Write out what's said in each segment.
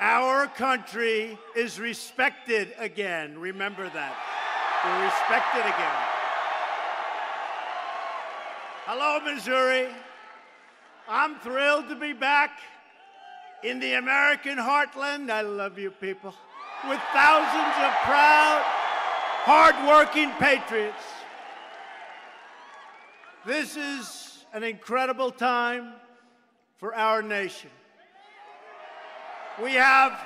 Our country is respected again. Remember that. We're respected again. Hello, Missouri. I'm thrilled to be back in the American heartland. I love you people. With thousands of proud, hardworking patriots. This is an incredible time for our nation. We have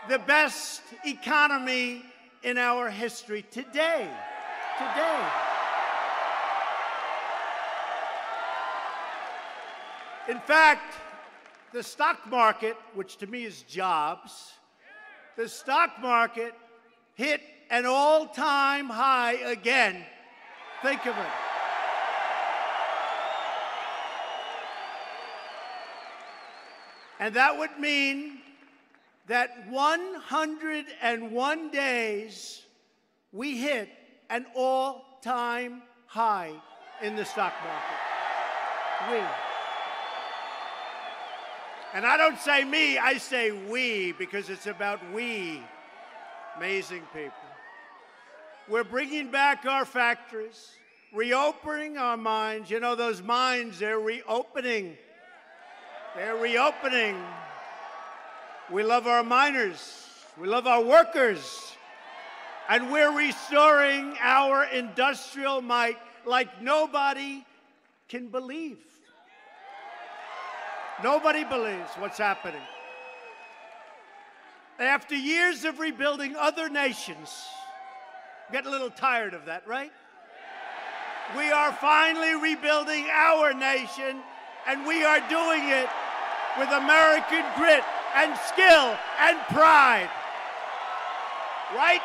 the best economy in our history today. In fact, the stock market, which to me is jobs, the stock market hit an all-time high again. Think of it. And that would mean that 101 days we hit an all-time high in the stock market. And I don't say me, I say we, because it's about we. Amazing people. We're bringing back our factories, reopening our mines. You know, those mines, they're reopening. They're reopening. We love our miners. We love our workers. And we're restoring our industrial might like nobody can believe. Nobody believes what's happening. After years of rebuilding other nations, get a little tired of that, right? We are finally rebuilding our nation, and we are doing it with American grit and skill and pride. Right?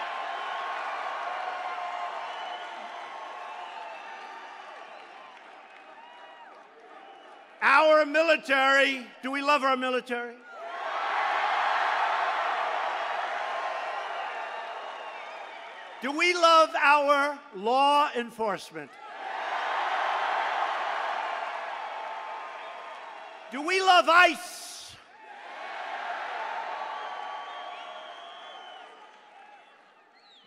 Our military, do we love our military? Do we love our law enforcement? Do we love ICE?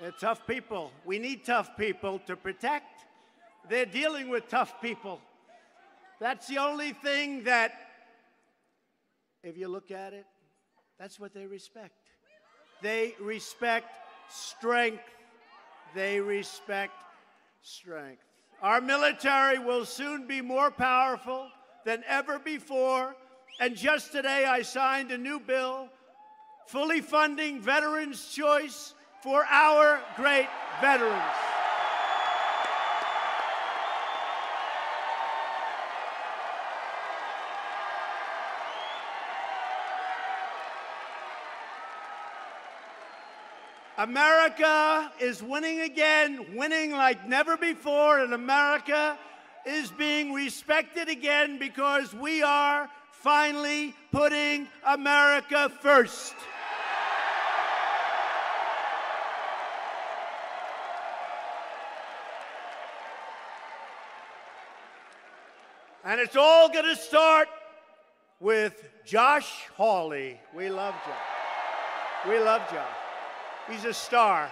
They're tough people. We need tough people to protect. They're dealing with tough people. That's the only thing that, if you look at it, that's what they respect. They respect strength. They respect strength. Our military will soon be more powerful than ever before. And just today I signed a new bill fully funding Veterans' Choice for our great veterans. America is winning again, winning like never before, and America is being respected again because we are finally putting America first. And it's all going to start with Josh Hawley. We love Josh. We love Josh. He's a star.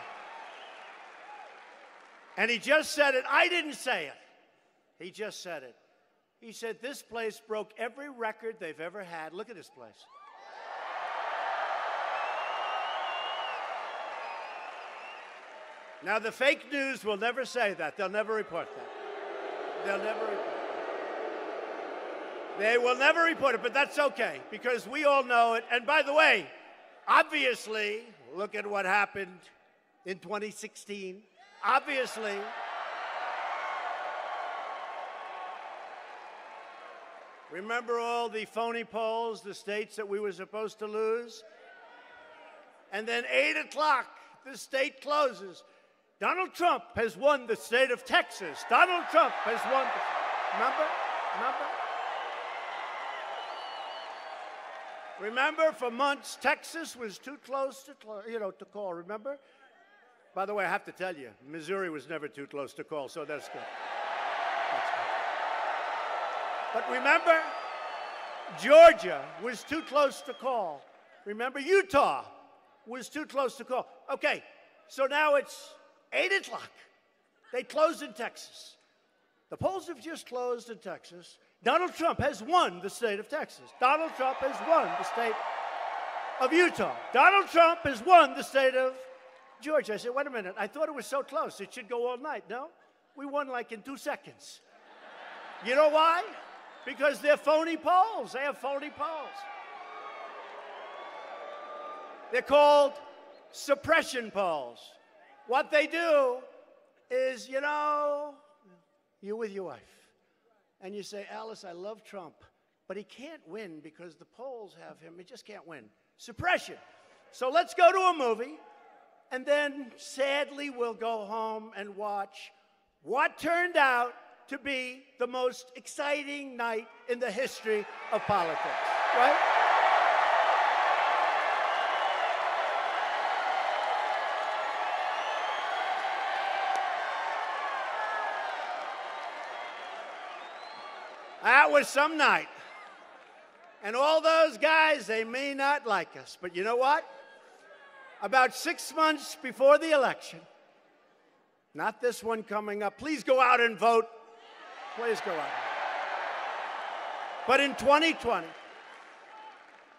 And he just said it. I didn't say it. He just said it. He said this place broke every record they've ever had. Look at this place. Now, the fake news will never say that. They'll never report that. They'll never report it. They will never report it, but that's okay, because we all know it. And by the way, obviously, look at what happened in 2016. Obviously, remember all the phony polls, the states that we were supposed to lose? And then 8 o'clock, the state closes. Donald Trump has won the state of Texas. Donald Trump has won. Remember? Remember, for months, Texas was too close to call, remember? By the way, I have to tell you, Missouri was never too close to call, so that's good. That's good. But remember, Georgia was too close to call. Remember, Utah was too close to call. Okay, so now it's 8 o'clock. They closed in Texas. The polls have just closed in Texas. Donald Trump has won the state of Texas. Donald Trump has won the state of Utah. Donald Trump has won the state of Georgia. I said, wait a minute, I thought it was so close. It should go all night. No, we won like in 2 seconds. You know why? Because they're phony polls. They have phony polls. They're called suppression polls. What they do is, you know, you're with your wife, and you say, Alice, I love Trump, but he can't win because the polls have him. He just can't win. Suppression. So let's go to a movie, and then sadly we'll go home and watch what turned out to be the most exciting night in the history of politics, right? That was some night. And all those guys, they may not like us, but you know what? About 6 months before the election, not this one coming up, please go out and vote. Please go out. But in 2020,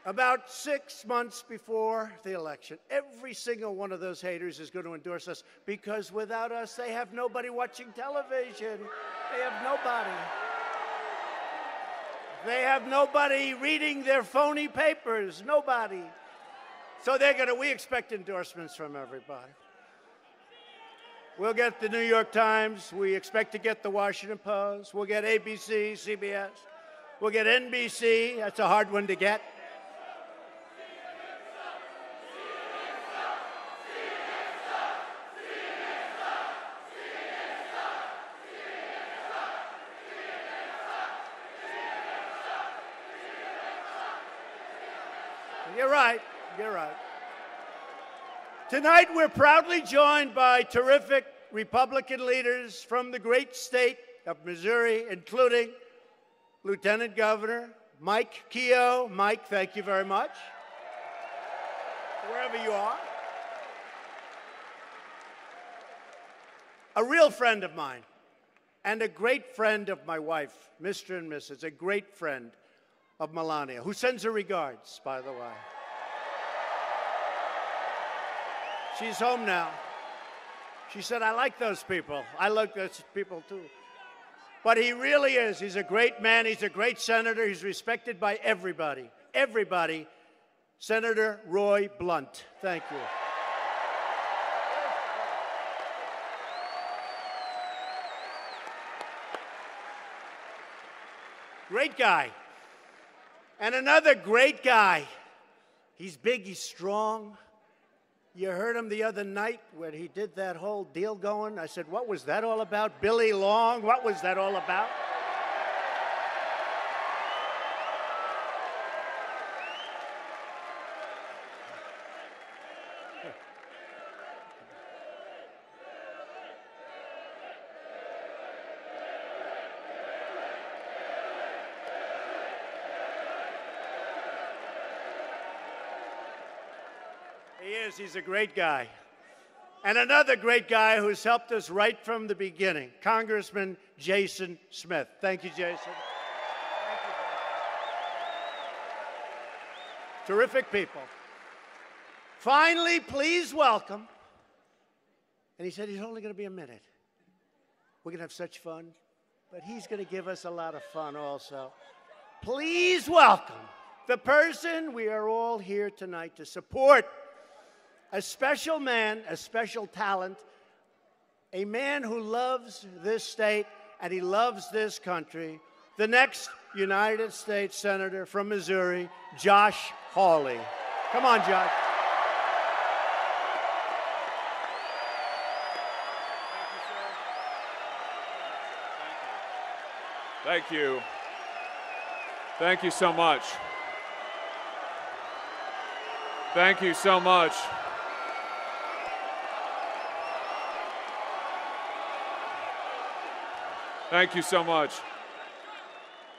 about 6 months before the election, every single one of those haters is going to endorse us because without us, they have nobody watching television. They have nobody. They have nobody reading their phony papers, nobody. So we expect endorsements from everybody. We'll get the New York Times. We expect to get the Washington Post. We'll get ABC, CBS. We'll get NBC. That's a hard one to get. You're right. You're right. Tonight, we're proudly joined by terrific Republican leaders from the great state of Missouri, including Lieutenant Governor Mike Keogh. Mike, thank you very much, wherever you are. A real friend of mine and a great friend of my wife, Mr. and Mrs., a great friend of Melania, who sends her regards, by the way. She's home now. She said, I like those people. I like those people, too. But he really is. He's a great man. He's a great senator. He's respected by everybody. Everybody. Senator Roy Blunt. Thank you. Great guy. And another great guy. He's big, he's strong. You heard him the other night when he did that whole deal going. I said, what was that all about? Billy Long, what was that all about? He is. He's a great guy. And another great guy who's helped us right from the beginning, Congressman Jason Smith. Thank you, Jason. Thank you, Jason. Terrific people. Finally, please welcome. And he said he's only going to be a minute. We're going to have such fun. But he's going to give us a lot of fun also. Please welcome the person we are all here tonight to support. A special man, a special talent, a man who loves this state and he loves this country, the next United States Senator from Missouri, Josh Hawley. Come on, Josh. Thank you. Thank you so much. Thank you so much. Thank you so much.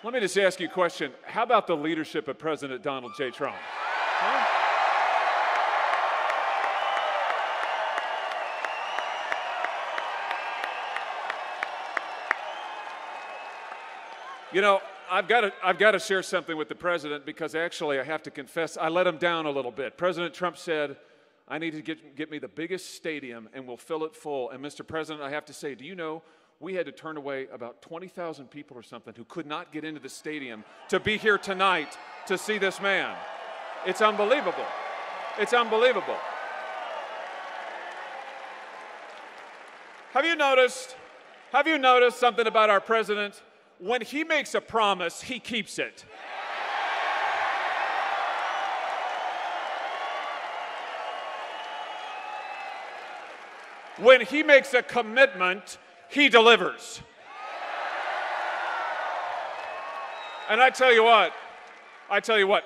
Let me just ask you a question. How about the leadership of President Donald J. Trump? Huh? You know, I've got to share something with the president because actually I have to confess I let him down a little bit. President Trump said, I need to get me the biggest stadium and we'll fill it full. And Mr. President, I have to say, do you know we had to turn away about 20,000 people or something who could not get into the stadium to be here tonight to see this man. It's unbelievable. It's unbelievable. Have you noticed something about our president? When he makes a promise, he keeps it. When he makes a commitment, he delivers. And I tell you what,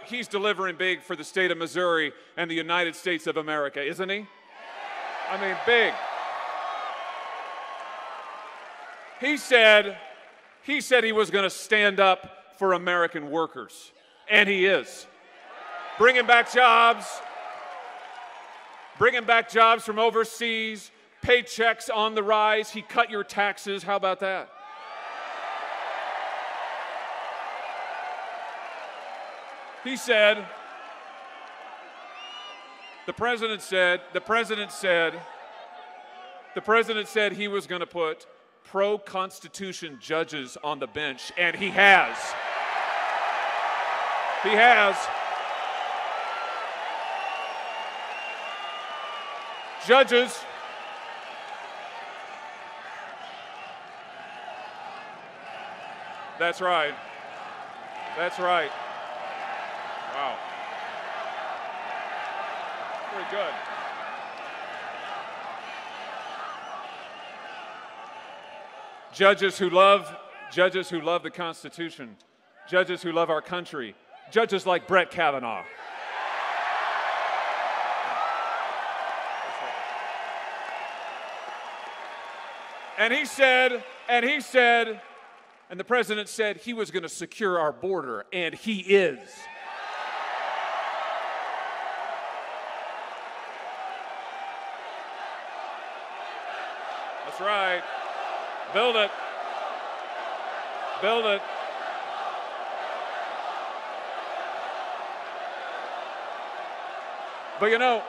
he's delivering big for the state of Missouri and the United States of America, isn't he? I mean, big. He said he was going to stand up for American workers, and he is. Bringing back jobs from overseas, paychecks on the rise. He cut your taxes. How about that? He said, the president said he was going to put pro-Constitution judges on the bench, and he has. He has. Judges. That's right. That's right. Wow. Very good. Judges who love the Constitution, judges who love our country, judges like Brett Kavanaugh. And the president said he was going to secure our border, and he is. That's right. Build it. Build it. But you know,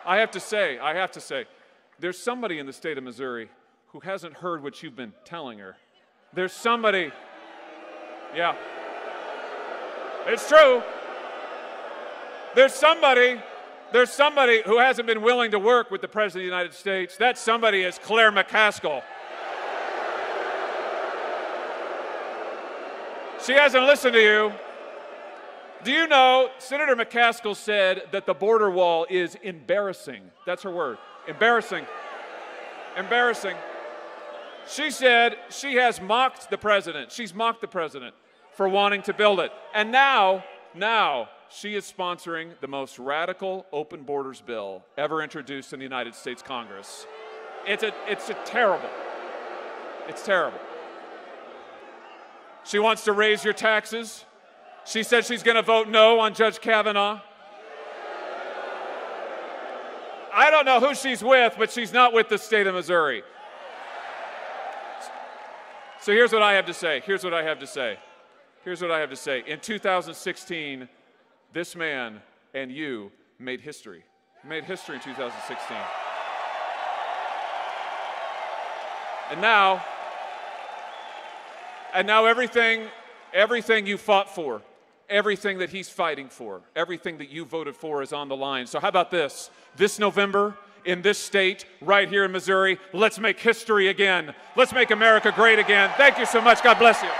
I have to say, there's somebody in the state of Missouri who hasn't heard what you've been telling her. There's somebody, yeah, it's true. There's somebody who hasn't been willing to work with the President of the United States. That somebody is Claire McCaskill. She hasn't listened to you. Do you know, Senator McCaskill said that the border wall is embarrassing. That's her word, embarrassing. Embarrassing. She said she has mocked the president. She's mocked the president for wanting to build it. And now she is sponsoring the most radical open borders bill ever introduced in the United States Congress. It's terrible. It's terrible. She wants to raise your taxes. She said she's going to vote no on Judge Kavanaugh. I don't know who she's with, but she's not with the state of Missouri. So here's what I have to say. In 2016, this man and you made history. Made history in 2016. And now everything you fought for, everything that he's fighting for, everything that you voted for is on the line. So how about this? This November, in this state, right here in Missouri, let's make history again. Let's make America great again. Thank you so much. God bless you.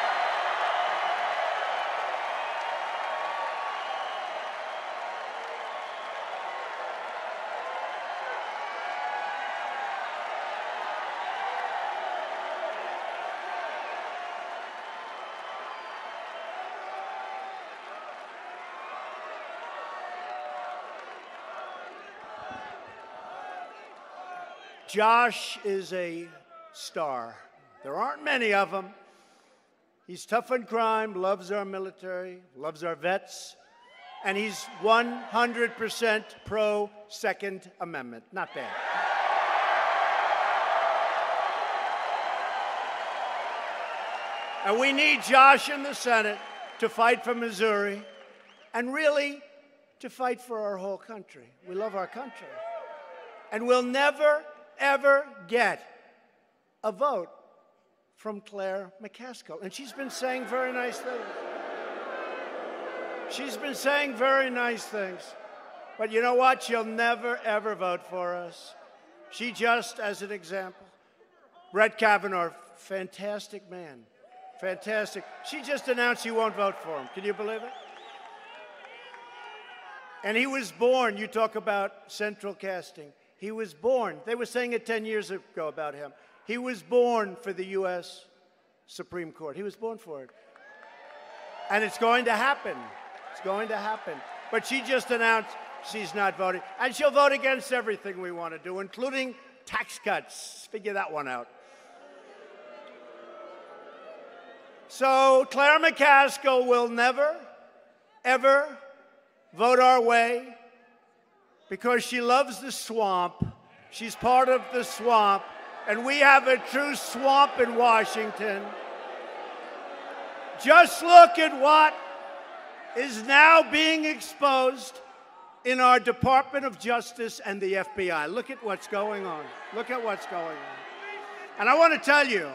Josh is a star. There aren't many of them. He's tough on crime, loves our military, loves our vets, and he's 100% pro Second Amendment. Not bad. And we need Josh in the Senate to fight for Missouri and really to fight for our whole country. We love our country. And we'll never, ever get a vote from Claire McCaskill. And she's been saying very nice things. She's been saying very nice things. But you know what? She'll never, ever vote for us. She just, as an example, Brett Kavanaugh, fantastic man. Fantastic. She just announced she won't vote for him. Can you believe it? And he was born, you talk about central casting. He was born, they were saying it 10 years ago about him. He was born for the U.S. Supreme Court. He was born for it. And it's going to happen. It's going to happen. But she just announced she's not voting. And she'll vote against everything we want to do, including tax cuts. Figure that one out. So Claire McCaskill will never, ever vote our way because she loves the swamp. She's part of the swamp. And we have a true swamp in Washington. Just look at what is now being exposed in our Department of Justice and the FBI. Look at what's going on. Look at what's going on. And I want to tell you,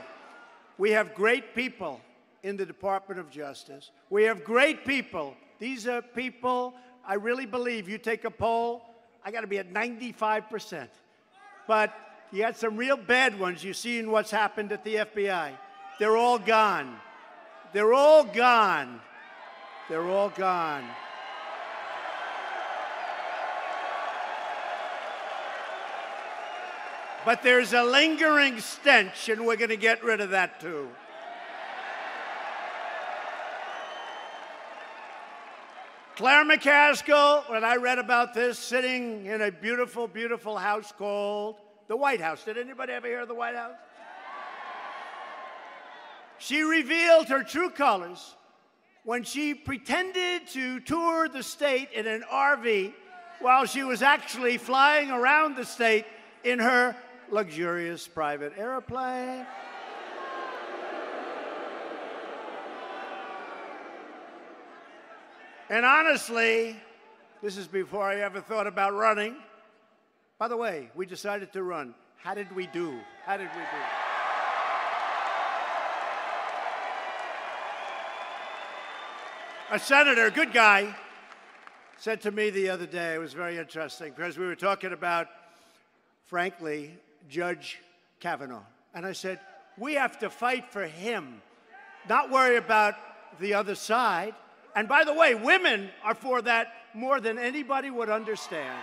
we have great people in the Department of Justice. We have great people. These are people, I really believe, you take a poll, I got to be at 95%. But you got some real bad ones. You've seen what's happened at the FBI. They're all gone. They're all gone. They're all gone. But there's a lingering stench, and we're going to get rid of that too. Claire McCaskill, when I read about this, sitting in a beautiful, beautiful house called the White House. Did anybody ever hear of the White House? She revealed her true colors when she pretended to tour the state in an RV while she was actually flying around the state in her luxurious private airplane. And honestly, this is before I ever thought about running. By the way, we decided to run. How did we do? How did we do? A senator, a good guy, said to me the other day, it was very interesting, because we were talking about, frankly, Judge Kavanaugh. And I said, we have to fight for him, not worry about the other side. And by the way, women are for that more than anybody would understand.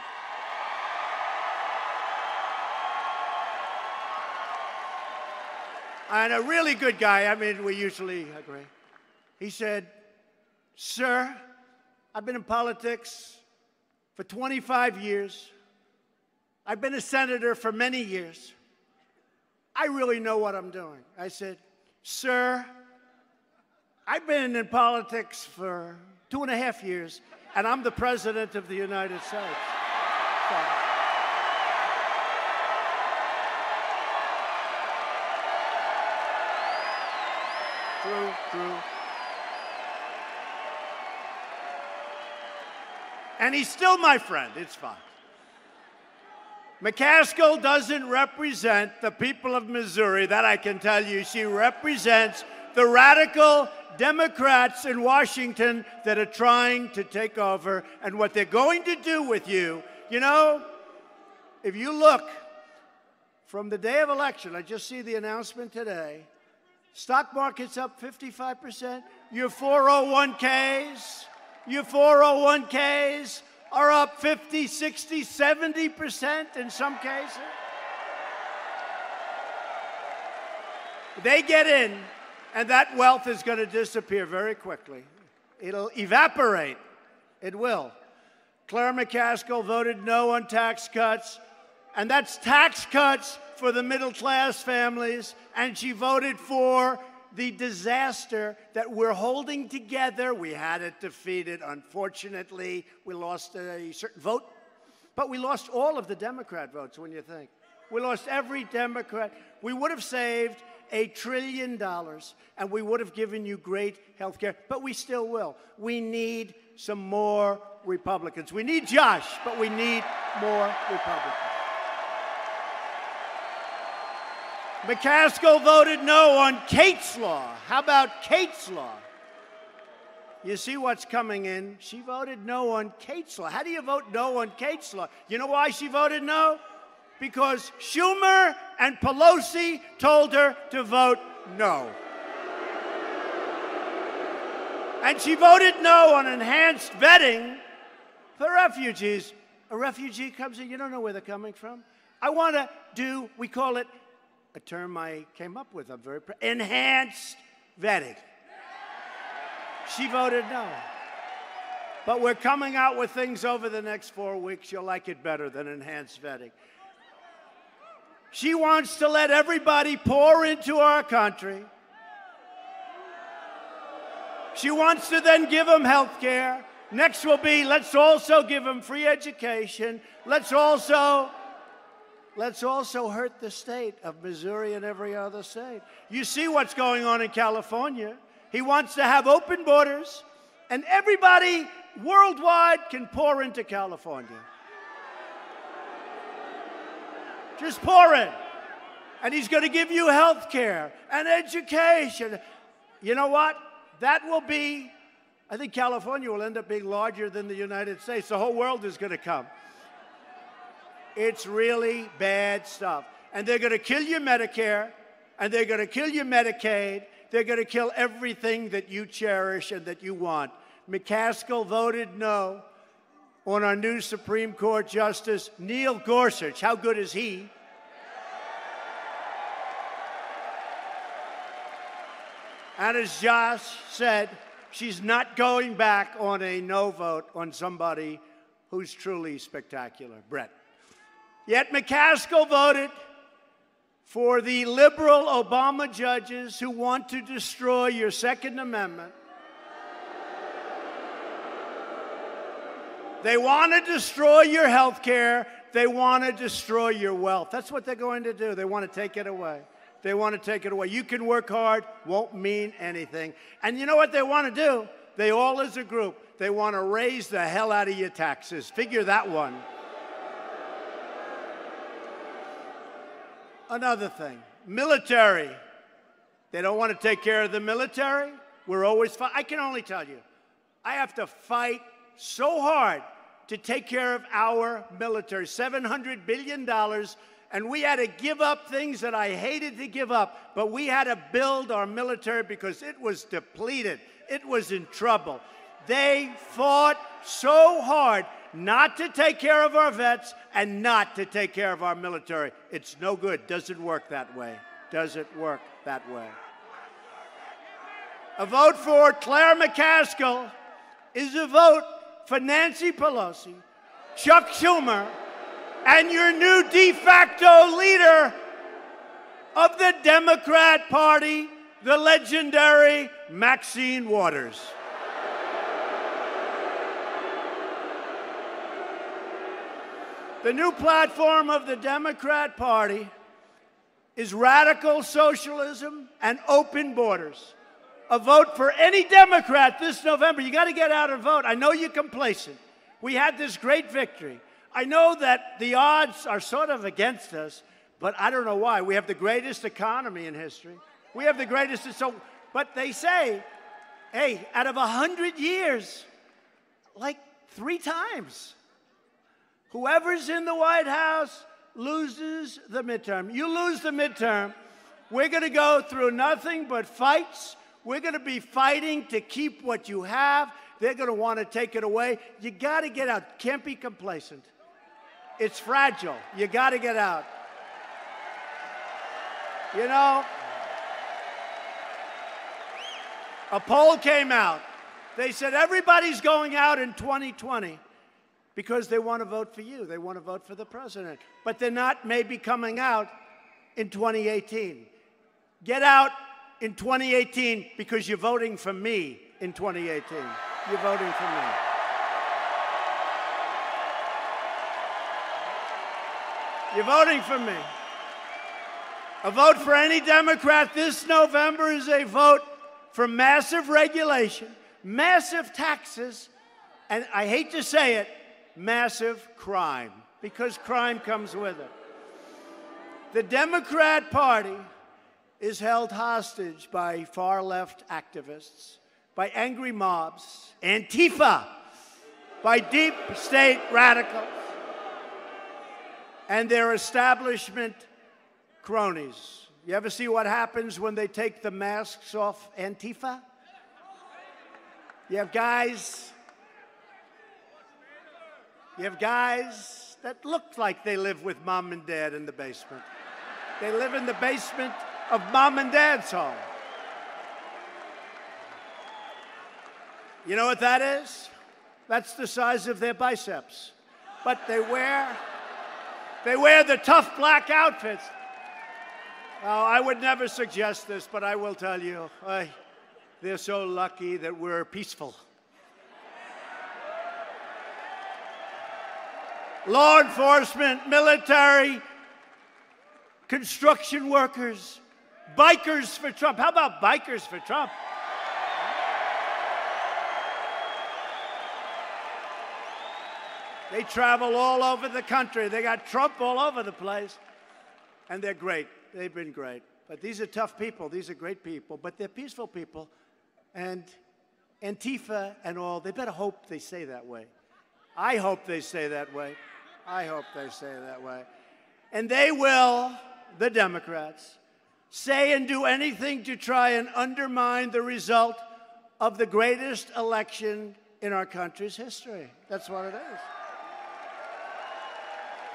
And a really good guy, I mean, we usually agree. He said, sir, I've been in politics for 25 years. I've been a senator for many years. I really know what I'm doing. I said, sir, I've been in politics for 2.5 years, and I'm the President of the United States. So. True. And he's still my friend. It's fine. McCaskill doesn't represent the people of Missouri, that I can tell you. She represents the radical Democrats in Washington that are trying to take over, and what they're going to do with you. You know, if you look from the day of election, I just see the announcement today, stock market's up 55%. Your 401ks are up 50, 60, 70% in some cases. They get in, and that wealth is going to disappear very quickly. It'll evaporate. It will. Claire McCaskill voted no on tax cuts, and that's tax cuts for the middle-class families, and she voted for the disaster that we're holding together. We had it defeated. Unfortunately, we lost a certain vote, but we lost all of the Democrat votes, when you think. We lost every Democrat. We would have saved $1 trillion, and we would have given you great health care, but we still will. We need some more Republicans. We need Josh, but we need more Republicans. McCaskill voted no on Kate's Law. How about Kate's Law? You see what's coming in. She voted no on Kate's Law. How do you vote no on Kate's Law? You know why she voted no? Because Schumer and Pelosi told her to vote no. And she voted no on enhanced vetting for refugees. A refugee comes in, you don't know where they're coming from. I want to do, we call it, a term I came up with, I'm very proud, enhanced vetting. She voted no. But we're coming out with things over the next 4 weeks. You'll like it better than enhanced vetting. She wants to let everybody pour into our country. She wants to then give them health care. Next will be, let's also give them free education. Let's also hurt the state of Missouri and every other state. You see what's going on in California. He wants to have open borders, and everybody worldwide can pour into California. Just pour in. And he's going to give you health care and education. You know what? That will be, I think California will end up being larger than the United States. The whole world is going to come. It's really bad stuff. And they're going to kill your Medicare, and they're going to kill your Medicaid. They're going to kill everything that you cherish and that you want. McCaskill voted no on our new Supreme Court Justice, Neil Gorsuch. How good is he? And as Josh said, she's not going back on a no vote on somebody who's truly spectacular, Brett. Yet McCaskill voted for the liberal Obama judges who want to destroy your Second Amendment. They want to destroy your health care. They want to destroy your wealth. That's what they're going to do. They want to take it away. They want to take it away. You can work hard, won't mean anything. And you know what they want to do? They all as a group, they want to raise the hell out of your taxes. Figure that one. Another thing, military. They don't want to take care of the military. We're always I can only tell you, I have to fight so hard to take care of our military. $700 billion, and we had to give up things that I hated to give up, but we had to build our military because it was depleted. It was in trouble. They fought so hard not to take care of our vets and not to take care of our military. It's no good. Doesn't work that way. Doesn't work that way. A vote for Claire McCaskill is a vote for Nancy Pelosi, Chuck Schumer, and your new de facto leader of the Democrat Party, the legendary Maxine Waters. The new platform of the Democrat Party is radical socialism and open borders. A vote for any Democrat this November. You got to get out and vote. I know you're complacent. We had this great victory. I know that the odds are sort of against us, but I don't know why. We have the greatest economy in history. We have the greatest, but they say, hey, out of 100 years, like 3 times, whoever's in the White House loses the midterm. You lose the midterm, we're going to go through nothing but fights. We're going to be fighting to keep what you have. They're going to want to take it away. You got to get out. Can't be complacent. It's fragile. You got to get out. You know, a poll came out. They said everybody's going out in 2020 because they want to vote for you. They want to vote for the president. But they're not maybe coming out in 2018. Get out in 2018 because you're voting for me in 2018. You're voting for me. You're voting for me. A vote for any Democrat this November is a vote for massive regulation, massive taxes, and I hate to say it, massive crime, because crime comes with it. The Democrat Party is held hostage by far-left activists, by angry mobs, Antifa, by deep state radicals, and their establishment cronies. You ever see what happens when they take the masks off Antifa? You have guys that look like they live with mom and dad in the basement. They live in the basement of mom and dad's home. You know what that is? That's the size of their biceps. But they wear the tough black outfits. Oh, I would never suggest this, but I will tell you, they're so lucky that we're peaceful. Law enforcement, military, construction workers, bikers for Trump. How about bikers for Trump? They travel all over the country. They got Trump all over the place. And they're great. They've been great. But these are tough people. These are great people. But they're peaceful people. And Antifa and all, they better hope they stay that way. I hope they stay that way. I hope they stay that way. And they will, the Democrats, say and do anything to try and undermine the result of the greatest election in our country's history. That's what it is.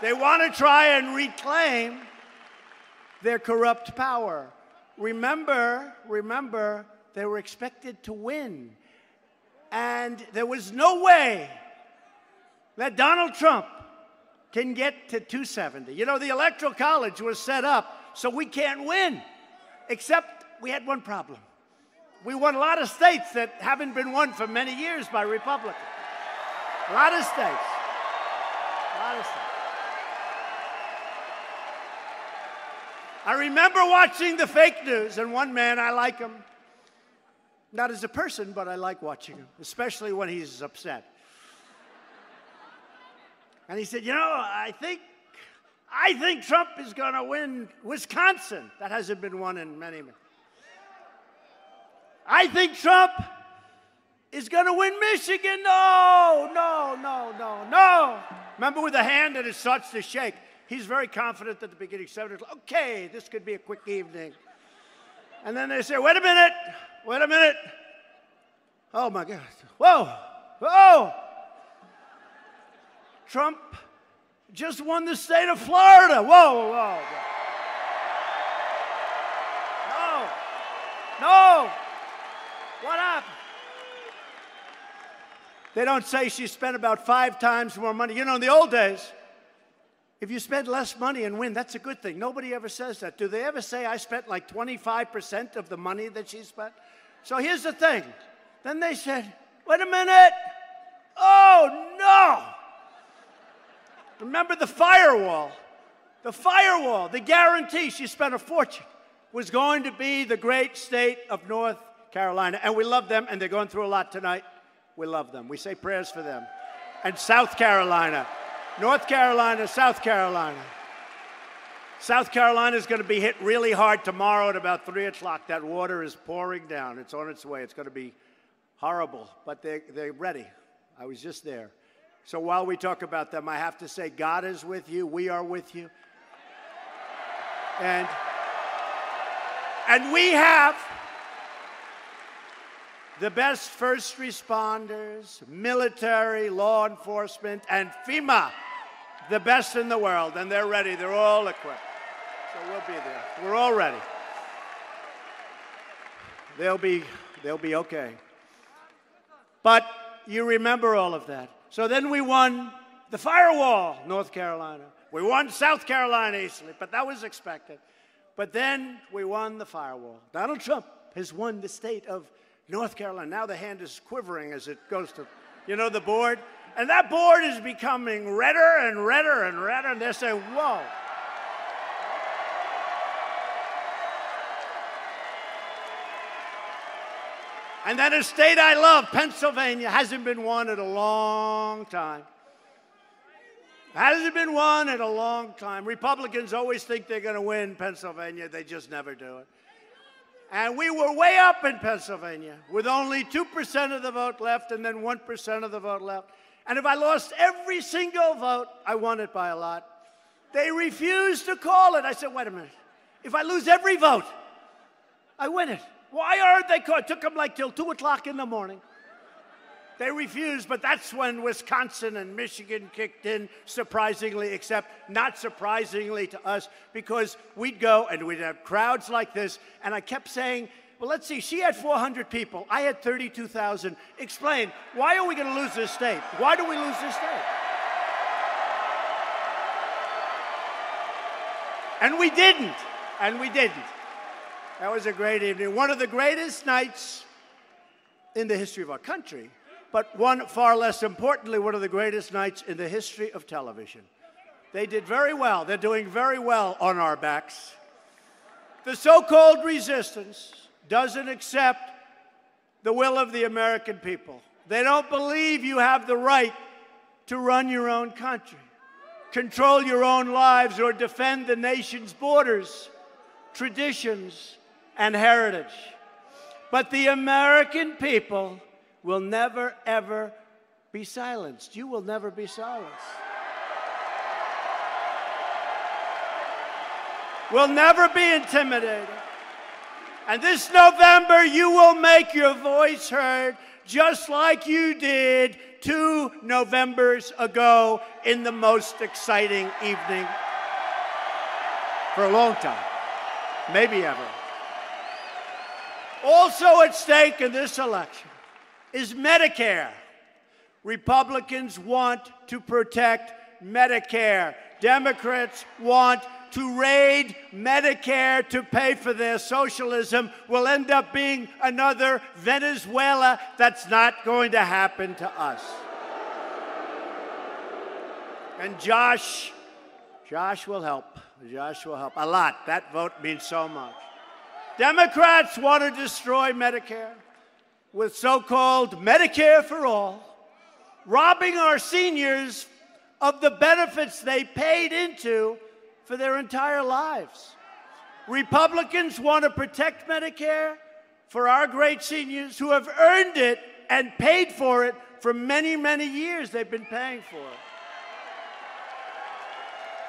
They want to try and reclaim their corrupt power. Remember, they were expected to win. And there was no way that Donald Trump can get to 270. You know, the Electoral College was set up so we can't win, except we had one problem. We won a lot of states that haven't been won for many years by Republicans. A lot of states. A lot of states. I remember watching the fake news, and one man, I like him. Not as a person, but I like watching him, especially when he's upset. And he said, you know, I think Trump is going to win Wisconsin. That hasn't been won in many years. I think Trump is going to win Michigan. No. Remember with the hand and it starts to shake. He's very confident at the beginning. 7 o'clock. Okay, this could be a quick evening. And then they say, wait a minute. Oh, my God. Whoa. Trump just won the state of Florida. Whoa. No. What happened? They don't say she spent about 5 times more money. You know, in the old days, if you spend less money and win, that's a good thing. Nobody ever says that. Do they ever say, I spent like 25% of the money that she spent? So here's the thing. Then they said, wait a minute. Oh, no. Remember the firewall. The guarantee she spent a fortune was going to be the great state of North Carolina. And we love them, and they're going through a lot tonight. We love them. We say prayers for them. And South Carolina. North Carolina, South Carolina. South Carolina is going to be hit really hard tomorrow at about 3 o'clock. That water is pouring down. It's on its way. It's going to be horrible, but they're ready. I was just there. So while we talk about them, I have to say God is with you. We are with you. And we have the best first responders, military, law enforcement, and FEMA, the best in the world, and they're ready. They're all equipped. So we'll be there. We're all ready. They'll be okay. But you remember all of that. So then we won the firewall, North Carolina. We won South Carolina easily, but that was expected. But then we won the firewall. Donald Trump has won the state of North Carolina. Now the hand is quivering as it goes to, the board. And that board is becoming redder and redder and redder. And they're saying, whoa. And then a state I love, Pennsylvania, hasn't been won in a long time. Hasn't been won in a long time. Republicans always think they're going to win Pennsylvania. They just never do it. And we were way up in Pennsylvania with only 2% of the vote left and then 1% of the vote left. And if I lost every single vote, I won it by a lot. They refused to call it. I said, wait a minute. If I lose every vote, I win it. Why aren't they called? It took them like till 2 o'clock in the morning. They refused, but that's when Wisconsin and Michigan kicked in, surprisingly, except not surprisingly to us, because we'd go and we'd have crowds like this, and I kept saying, well, let's see, she had 400 people. I had 32,000. Explain, why are we going to lose this state? Why do we lose this state? And we didn't. And we didn't. That was a great evening. One of the greatest nights in the history of our country, but one far less importantly, one of the greatest nights in the history of television. They did very well. They're doing very well on our backs. The so-called resistance doesn't accept the will of the American people. They don't believe you have the right to run your own country, control your own lives, or defend the nation's borders, traditions, and heritage. But the American people will never, ever be silenced. You will never be silenced. We'll never be intimidated. And this November, you will make your voice heard just like you did 2 Novembers ago in the most exciting evening for a long time, maybe ever. Also at stake in this election is Medicare. Republicans want to protect Medicare. Democrats want to raid Medicare to pay for their socialism. Will end up being another Venezuela. That's not going to happen to us. And Josh will help. Josh will help a lot. That vote means so much. Democrats want to destroy Medicare with so-called Medicare for all, robbing our seniors of the benefits they paid into for their entire lives. Republicans want to protect Medicare for our great seniors who have earned it and paid for it for many, many years. They've been paying for it.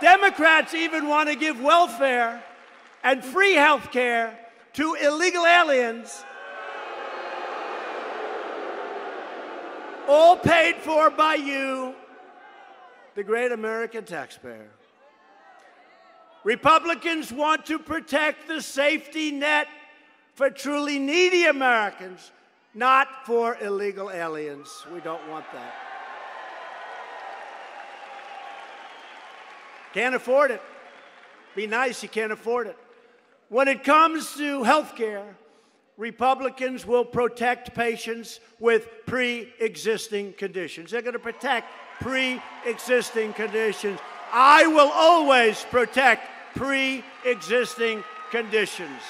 Democrats even want to give welfare and free health care to illegal aliens, all paid for by you, the great American taxpayer. Republicans want to protect the safety net for truly needy Americans, not for illegal aliens. We don't want that. Can't afford it. Be nice, you can't afford it. When it comes to health care, Republicans will protect patients with pre-existing conditions. They're going to protect pre-existing conditions. I will always protect pre-existing conditions.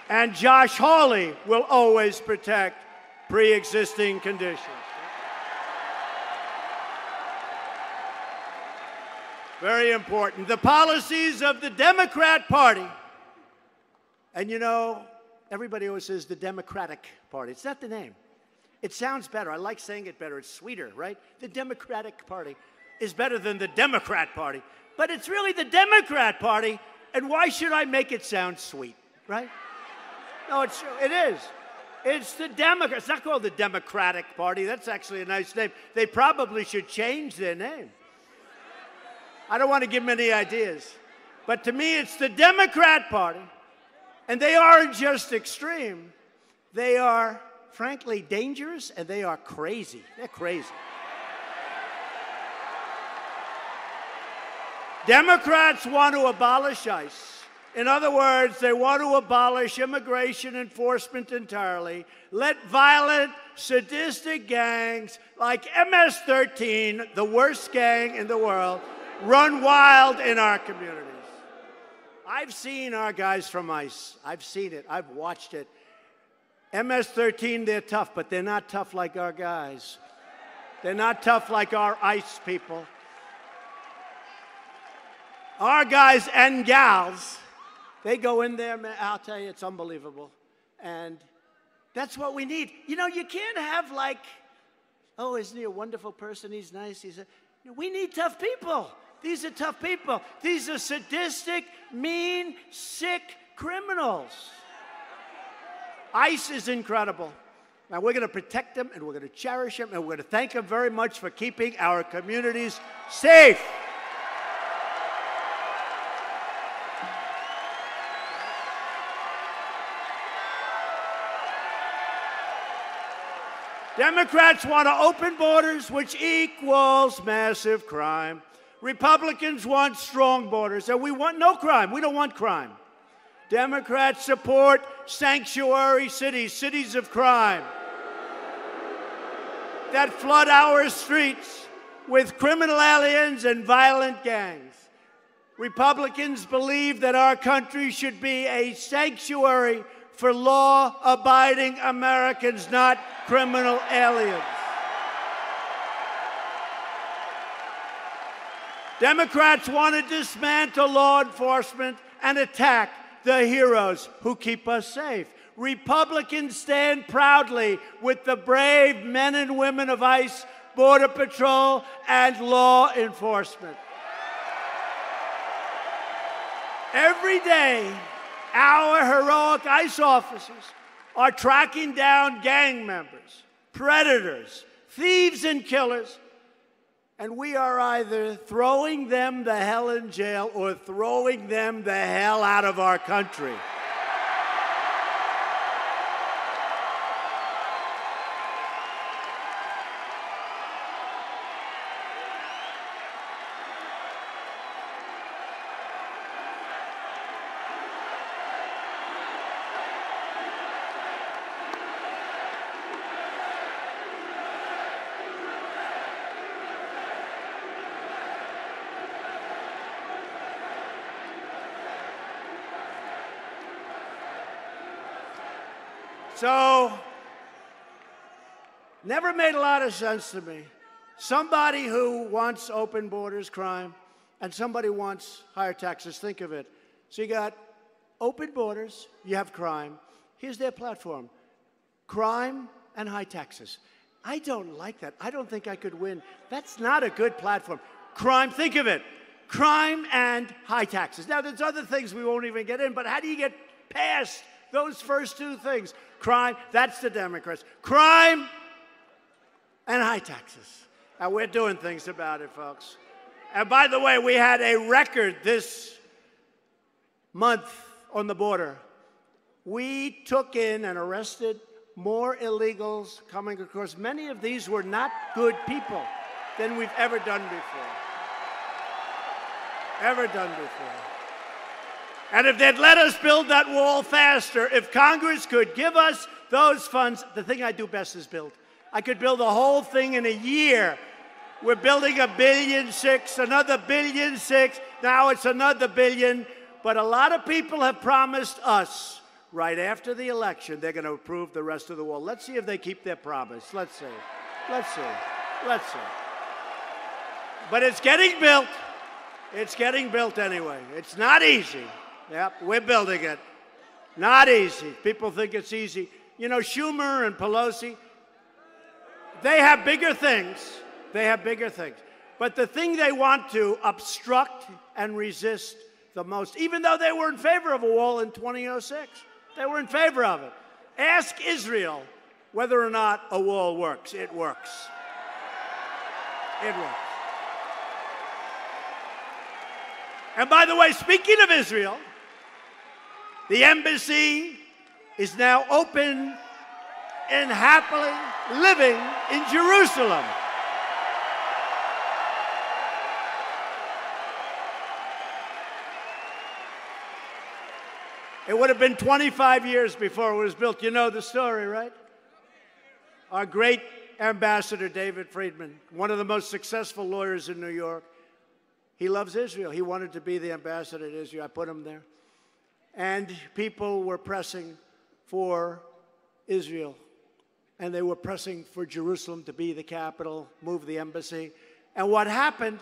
And Josh Hawley will always protect pre-existing conditions. Very important. The policies of the Democrat Party. And you know, everybody always says the Democratic Party. It's not the name. It sounds better. I like saying it better. It's sweeter, right? The Democratic Party is better than the Democrat Party. But it's really the Democrat Party, and why should I make it sound sweet, right? No, it is. It's the Democrats. It's not called the Democratic Party. That's actually a nice name. They probably should change their name. I don't want to give them any ideas. But to me, it's the Democrat Party. And they aren't just extreme. They are, frankly, dangerous, and they are crazy. They're crazy. Democrats want to abolish ICE. In other words, they want to abolish immigration enforcement entirely, let violent, sadistic gangs like MS-13, the worst gang in the world, run wild in our communities. I've seen our guys from ICE. I've seen it. I've watched it. MS-13, they're tough, but they're not tough like our guys. They're not tough like our ICE people. Our guys and gals, they go in there, man, I'll tell you, it's unbelievable. And that's what we need. You know, you can't have like, oh, isn't he a wonderful person? He's nice. We need tough people. These are tough people. These are sadistic, mean, sick criminals. ICE is incredible. Now, we're going to protect them, and we're going to cherish them, and we're going to thank them very much for keeping our communities safe. Democrats want to open borders, which equals massive crime. Republicans want strong borders, and we want no crime. We don't want crime. Democrats support sanctuary cities, cities of crime, that flood our streets with criminal aliens and violent gangs. Republicans believe that our country should be a sanctuary for law-abiding Americans, not criminal aliens. Democrats want to dismantle law enforcement and attack the heroes who keep us safe. Republicans stand proudly with the brave men and women of ICE, Border Patrol, and law enforcement. Every day, our heroic ICE officers are tracking down gang members, predators, thieves, and killers, and we are either throwing them the hell in jail or throwing them the hell out of our country. So, never made a lot of sense to me. Somebody who wants open borders, crime, and somebody wants higher taxes. Think of it. So you got open borders, you have crime. Here's their platform: crime and high taxes. I don't like that. I don't think I could win. That's not a good platform. Crime, think of it. Crime and high taxes. Now, there's other things we won't even get in, but how do you get past those first two things? Crime, that's the Democrats. Crime and high taxes. And we're doing things about it, folks. And by the way, we had a record this month on the border. We took in and arrested more illegals coming across. Many of these were not good people than we've ever done before. Ever done before. And if they'd let us build that wall faster, if Congress could give us those funds, the thing I do best is build. I could build the whole thing in a year. We're building $1.6 billion, another $1.6 billion, now it's another $1 billion. But a lot of people have promised us right after the election they're going to approve the rest of the wall. Let's see if they keep their promise. Let's see. Let's see. Let's see. But it's getting built. It's getting built anyway. It's not easy. Yep, we're building it. Not easy. People think it's easy. You know, Schumer and Pelosi, they have bigger things. They have bigger things. But the thing they want to obstruct and resist the most, even though they were in favor of a wall in 2006, they were in favor of it. Ask Israel whether or not a wall works. It works. It works. And by the way, speaking of Israel, the embassy is now open and happily living in Jerusalem. It would have been 25 years before it was built. You know the story, right? Our great ambassador, David Friedman, one of the most successful lawyers in New York, He loves Israel. He wanted to be the ambassador to Israel. I put him there. And people were pressing for Israel. And they were pressing for Jerusalem to be the capital, move the embassy. And what happened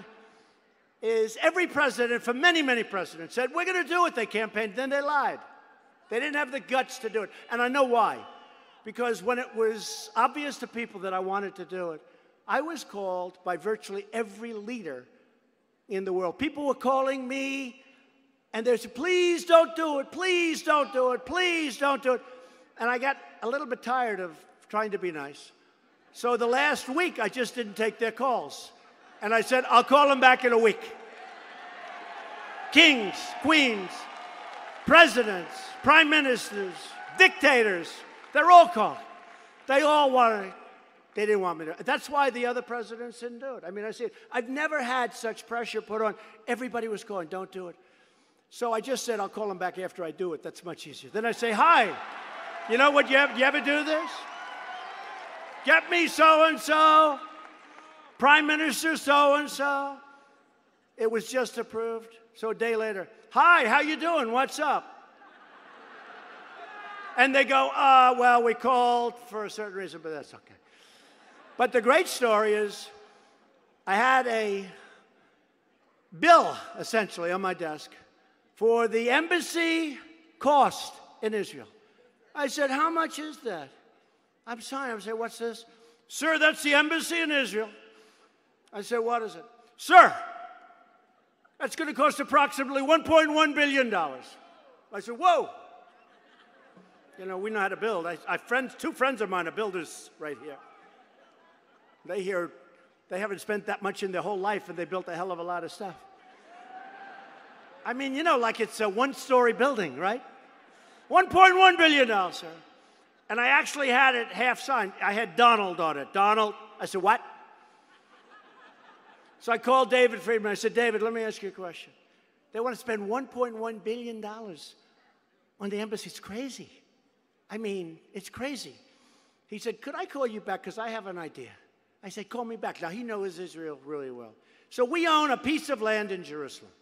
is every president, for many, many presidents, said, we're going to do it. They campaigned. Then they lied. They didn't have the guts to do it. And I know why. Because when it was obvious to people that I wanted to do it, I was called by virtually every leader in the world. People were calling me, and they said, please don't do it. Please don't do it. Please don't do it. And I got a little bit tired of trying to be nice. So the last week, I just didn't take their calls. And I said, I'll call them back in a week. Kings, queens, presidents, prime ministers, dictators, they're all called. They all wanted it. They didn't want me to. That's why the other presidents didn't do it. I mean, I see it. I've never had such pressure put on. Everybody was calling, don't do it. So I just said, I'll call them back after I do it. That's much easier. Then I say, hi. You know what, you ever do this? Get me so-and-so, Prime Minister so-and-so. It was just approved. So a day later, hi, how you doing? What's up? And they go, well, we called for a certain reason, but that's okay. But the great story is I had a bill, essentially, on my desk for the embassy cost in Israel. I said, how much is that? I'm sorry. I said, what's this? Sir, that's the embassy in Israel. I said, what is it? Sir, that's going to cost approximately $1.1 billion. I said, whoa. You know, we know how to build. Two friends of mine are builders right here. They haven't spent that much in their whole life, and they built a hell of a lot of stuff. I mean, you know, like it's a one-story building, right? $1.1 billion, sir. And I actually had it half signed. I had Donald on it. Donald. I said, what? So I called David Friedman. I said, David, let me ask you a question. They want to spend $1.1 billion on the embassy. It's crazy. I mean, it's crazy. He said, could I call you back? Because I have an idea. I said, call me back. Now, he knows Israel really well. So we own a piece of land in Jerusalem.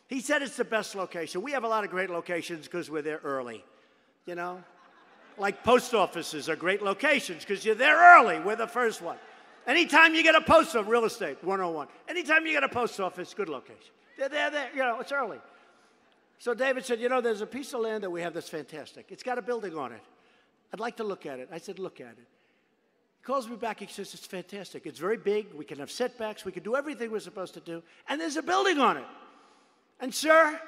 He said it's the best location. We have a lot of great locations because we're there early, you know? Like post offices are great locations because you're there early. We're the first one. Anytime you get a post office, real estate, 101. Anytime you get a post office, good location. They're there, you know, it's early. So David said, you know, there's a piece of land that we have that's fantastic. It's got a building on it. I'd like to look at it. I said, look at it. He calls me back. He says, it's fantastic. It's very big. We can have setbacks. We can do everything we're supposed to do. And there's a building on it. And, sir,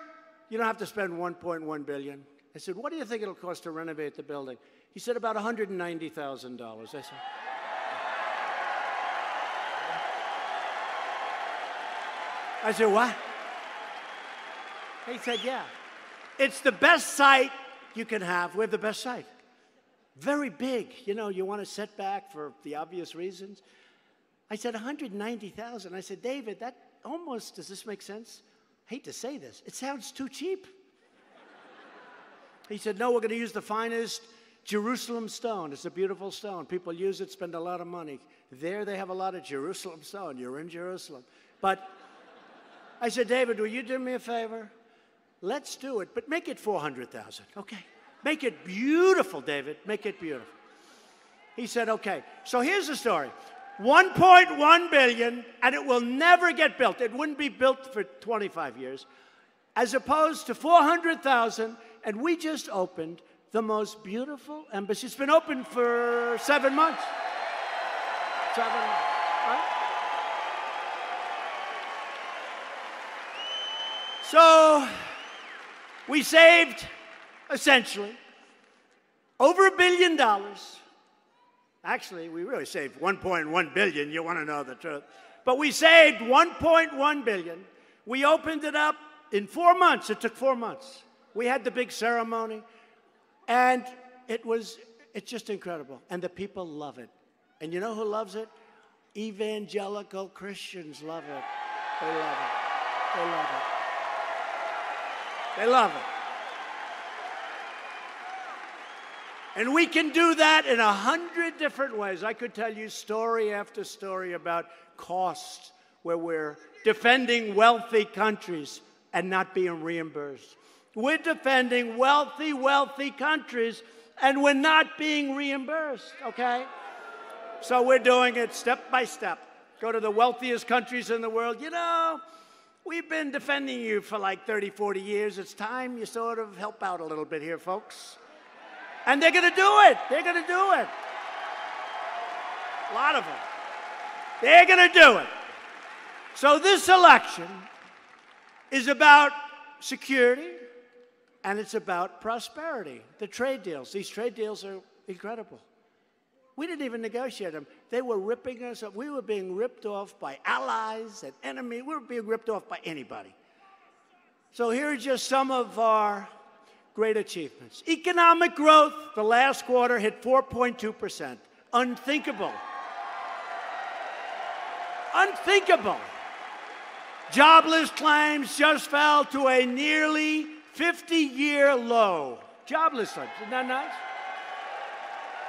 you don't have to spend $1.1 billion. I said, what do you think it'll cost to renovate the building? He said, about $190,000. I said, what? He said, yeah. It's the best site you can have. We have the best site. Very big. You know, you want a setback for the obvious reasons. I said, $190,000. I said, David, that almost, does this make sense? I hate to say this. It sounds too cheap. He said, no, we're going to use the finest Jerusalem stone. It's a beautiful stone. People use it, spend a lot of money. There they have a lot of Jerusalem stone. You're in Jerusalem. But I said, David, will you do me a favor? Let's do it, but make it $400,000, okay? Make it beautiful, David. Make it beautiful. He said, okay. So here's the story. $1.1 billion, and it will never get built. It wouldn't be built for 25 years, as opposed to $400,000, and we just opened the most beautiful embassy. It's been open for 7 months. 7 months, right? So we saved, essentially, over $1 billion. Actually, we really saved $1.1 billion. You want to know the truth. But we saved $1.1 billion. We opened it up in 4 months. It took 4 months. We had the big ceremony. And it's just incredible. And the people love it. And you know who loves it? Evangelical Christians love it. They love it. They love it. They love it. And we can do that in 100 different ways. I could tell you story after story about costs, where we're defending wealthy countries and not being reimbursed. We're defending wealthy countries and we're not being reimbursed, okay? So we're doing it step by step. Go to the wealthiest countries in the world. You know, we've been defending you for like 30, 40 years. It's time you sort of help out a little bit here, folks. And they're going to do it. They're going to do it. A lot of them. They're going to do it. So this election is about security and it's about prosperity. The trade deals. These trade deals are incredible. We didn't even negotiate them. They were ripping us off. We were being ripped off by allies and enemies. We were being ripped off by anybody. So here are just some of our great achievements. Economic growth, the last quarter hit 4.2%. Unthinkable. Unthinkable. Jobless claims just fell to a nearly 50-year low. Jobless claims, isn't that nice?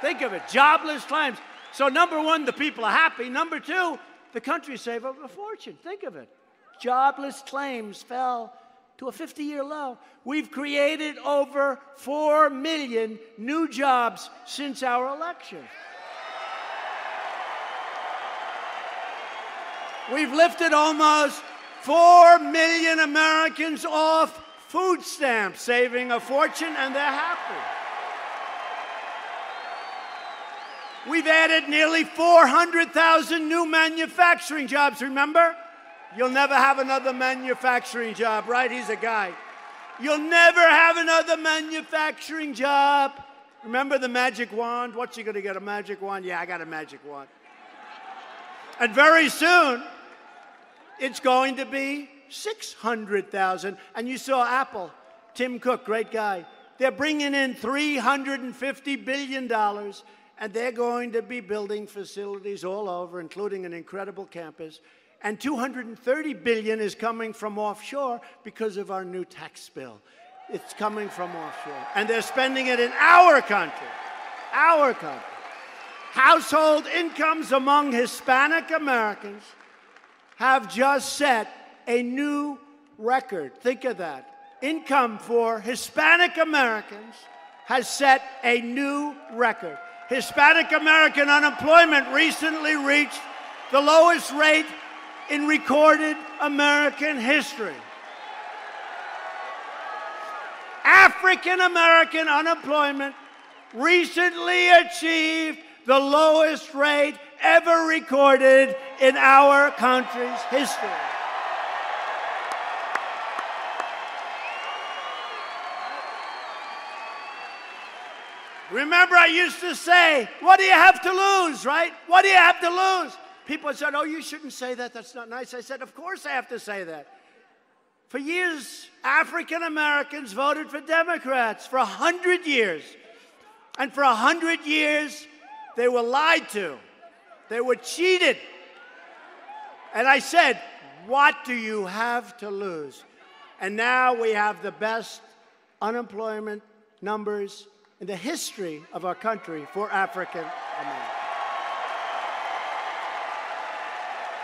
Think of it, jobless claims. So number one, the people are happy. Number two, the country saved a fortune. Think of it. Jobless claims fell to a 50-year low. We've created over 4 million new jobs since our election. We've lifted almost 4 million Americans off food stamps, saving a fortune, and they're happy. We've added nearly 400,000 new manufacturing jobs. Remember? You'll never have another manufacturing job, right? He's a guy. You'll never have another manufacturing job. Remember the magic wand? What's he going to get, a magic wand? Yeah, I got a magic wand. And very soon, it's going to be 600,000. And you saw Apple, Tim Cook, great guy. They're bringing in $350 billion, and they're going to be building facilities all over, including an incredible campus. And $230 billion is coming from offshore because of our new tax bill. It's coming from offshore. And they're spending it in our country. Our country. Household incomes among Hispanic Americans have just set a new record. Think of that. Income for Hispanic Americans has set a new record. Hispanic American unemployment recently reached the lowest rate in recorded American history. African American unemployment recently achieved the lowest rate ever recorded in our country's history. Remember, I used to say, what do you have to lose, right? What do you have to lose? People said, oh, you shouldn't say that. That's not nice. I said, of course I have to say that. For years, African Americans voted for Democrats for 100 years. And for 100 years, they were lied to. They were cheated. And I said, what do you have to lose? And now we have the best unemployment numbers in the history of our country for African Americans.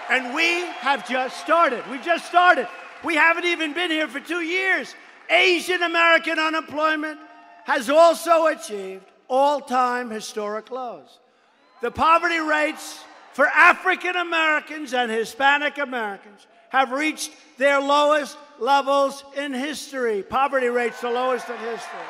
And we have just started. We just started. We haven't even been here for 2 years. Asian American unemployment has also achieved all-time historic lows. The poverty rates for African Americans and Hispanic Americans have reached their lowest levels in history. Poverty rates the lowest in history.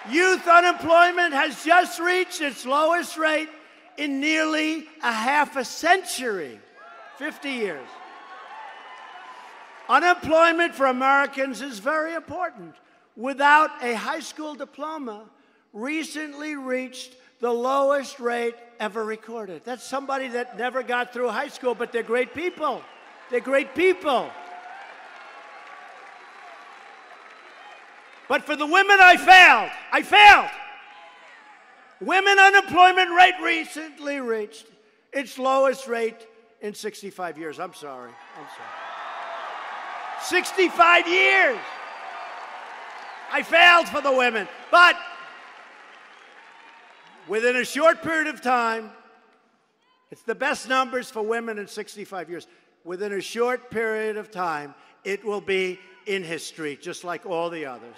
Youth unemployment has just reached its lowest rate in nearly a half a century, 50 years. Unemployment for Americans is very important. Without a high school diploma, recently reached the lowest rate ever recorded. That's somebody that never got through high school, but they're great people. They're great people. But for the women, I failed. I failed. Women unemployment rate recently reached its lowest rate in 65 years. I'm sorry. 65 years. I failed for the women. But within a short period of time, It's the best numbers for women in 65 years. Within a short period of time, it will be in history, just like all the others.